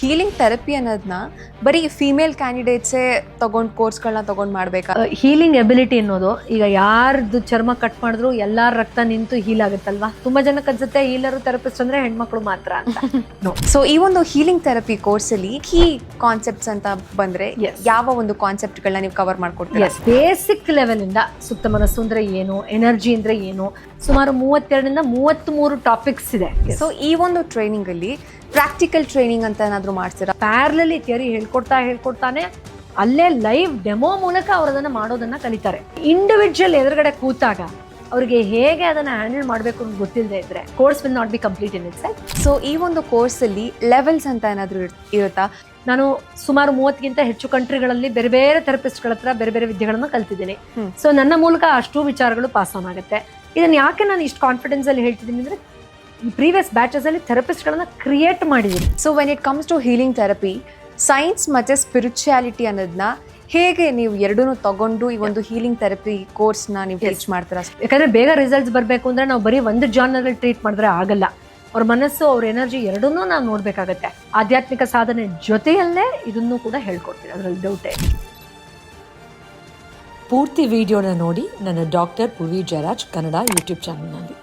Healing therapy ಅನ್ನೋದನ್ನ ಬರೀ female ಕ್ಯಾಂಡಿಡೇಟ್ಸೇ ತಗೊಂಡು ಕೋರ್ಸ್ಗಳನ್ನ ತಗೊಂಡು ಮಾಡಬೇಕಾ? ಹೀಲಿಂಗ್ ಎಬಿಲಿಟಿ ಅನ್ನೋದು ಈಗ ಯಾರ್ದು ಚರ್ಮ ಕಟ್ ಮಾಡಿದ್ರು ಎಲ್ಲಾರ ರಕ್ತ ನಿಂತು ಹೀಲ್ ಆಗುತ್ತಲ್ವಾ. ತುಂಬಾ ಜನಕ್ಕೆ ಅನ್ಸುತ್ತೆ ಹೀಲರು ಥೆರಪಿಸ್ಟ್ ಅಂದ್ರೆ ಹೆಣ್ಮಕ್ಳು ಮಾತ್ರ ಅಂತ. ಸೊ ಈ ಒಂದು ಹೀಲಿಂಗ್ ಥೆರಪಿ ಕೋರ್ಸಲ್ಲಿ ಕೀ ಕಾನ್ಸೆಪ್ಟ್ಸ್ ಅಂತ ಬಂದ್ರೆ ಯಾವ ಒಂದು ಕಾನ್ಸೆಪ್ಟ್ಗಳನ್ನ ನೀವು ಕವರ್ ಮಾಡ್ಕೊಡ್ತೀರಾ? ಬೇಸಿಕ್ ಲೆವೆಲ್ ಇಂದ ಸುಪ್ತ ಮನಸ್ಸು ಅಂದ್ರೆ ಏನು, ಎನರ್ಜಿ ಅಂದ್ರೆ ಏನು, ಸುಮಾರು 32ರಿಂದ 33 ಟಾಪಿಕ್ಸ್ ಇದೆ. ಸೊ ಈ ಒಂದು ಟ್ರೈನಿಂಗ್ ಅಲ್ಲಿ ಪ್ರಾಕ್ಟಿಕಲ್ ಟ್ರೈನಿಂಗ್ ಅಂತ ಏನಾದ್ರು ಮಾಡ್ತೀರಾ? ಪ್ಯಾರಲಲಿ ಥಿಯರಿ ಹೇಳ್ಕೊಡ್ತಾನೆ ಅಲ್ಲೇ ಲೈವ್ ಡೆಮೋ ಮೂಲಕ ಅವರದನ್ನ ಮಾಡೋದನ್ನ ಕಲಿತಾರೆ. ಇಂಡಿವಿಜುವಲ್ ಎದುರುಗಡೆ ಕೂತಾಗ ಅವ್ರಿಗೆ ಹೇಗೆ ಅದನ್ನ ಹ್ಯಾಂಡಲ್ ಮಾಡಬೇಕು ಅಂತ ಗೊತ್ತಿಲ್ಲದೆ ಇದ್ರೆ course will not be complete in its self. So ಈ ಒಂದು ಕೋರ್ಸ್ ಅಲ್ಲಿ ಲೆವೆಲ್ಸ್ ಅಂತ ಏನಾದ್ರು ಇರುತ್ತಾ? ನಾನು ಸುಮಾರು 30ಗಿಂತ ಹೆಚ್ಚು ಕಂಟ್ರಿಗಳಲ್ಲಿ ಬೇರೆ ಬೇರೆ ಥೆರಪಿಸ್ಟ್ಗಳ ಹತ್ರ ಬೇರೆ ಬೇರೆ ವಿದ್ಯೆಗಳನ್ನ ಕಲ್ತಿದ್ದೀನಿ. ಸೊ ನನ್ನ ಮೂಲಕ ಅಷ್ಟು ವಿಚಾರಗಳು ಪಾಸ್ ಆನ್ ಆಗುತ್ತೆ. ಇದನ್ನ ಯಾಕೆ ನಾನು ಇಷ್ಟು ಕಾನ್ಫಿಡೆನ್ಸ್ ಅಲ್ಲಿ ಹೇಳ್ತಿದ್ದೀನಿ ಅಂದ್ರೆ ಈ ಪ್ರೀವಿಯಸ್ ಬ್ಯಾಚಸ್ ಅಲ್ಲಿ ಥೆರಪಿಸ್ಟ್ಗಳನ್ನ ಕ್ರಿಯೇಟ್ ಮಾಡಿದ್ದೀನಿ. So when it comes to healing therapy, science ಮತ್ತೆ ಸ್ಪಿರಿಚುಯಾಲಿಟಿ ಅನ್ನೋದನ್ನ ಹೇಗೆ ನೀವು ಎರಡನ್ನೂ ತಗೊಂಡು ಈ ಒಂದು ಹೀಲಿಂಗ್ ಥೆರಪಿ ಕೋರ್ಸ್ನ ನೀವು ಟೀಚ್ ಮಾಡ್ತೀರಾ? ಯಾಕಂದ್ರೆ ಬೇಗ ರಿಸಲ್ಟ್ಸ್ ಬರಬೇಕು ಅಂದ್ರೆ ನಾವು ಬರೀ ಒಂದು ಜಾನರಲ್ಲಿ ಟ್ರೀಟ್ ಮಾಡಿದ್ರೆ ಆಗಲ್ಲ. ಅವ್ರ ಮನಸ್ಸು, ಅವ್ರ ಎನರ್ಜಿ ಎರಡನ್ನೂ ನಾವು ನೋಡ್ಬೇಕಾಗತ್ತೆ. ಆಧ್ಯಾತ್ಮಿಕ ಸಾಧನೆ ಜೊತೆಯಲ್ಲೇ ಇದನ್ನು ಕೂಡ ಹೇಳ್ಕೊಡ್ತೀನಿ, ಅದರಲ್ಲಿ ಡೌಟೇ. ಪೂರ್ತಿ ವಿಡಿಯೋನ ನೋಡಿ ನನ್ನ ಡಾಕ್ಟರ್ ಪೂರ್ವಿ ಜಯರಾಜ್ ಕನ್ನಡ ಯೂಟ್ಯೂಬ್ ಚಾನಲ್ನಲ್ಲಿ.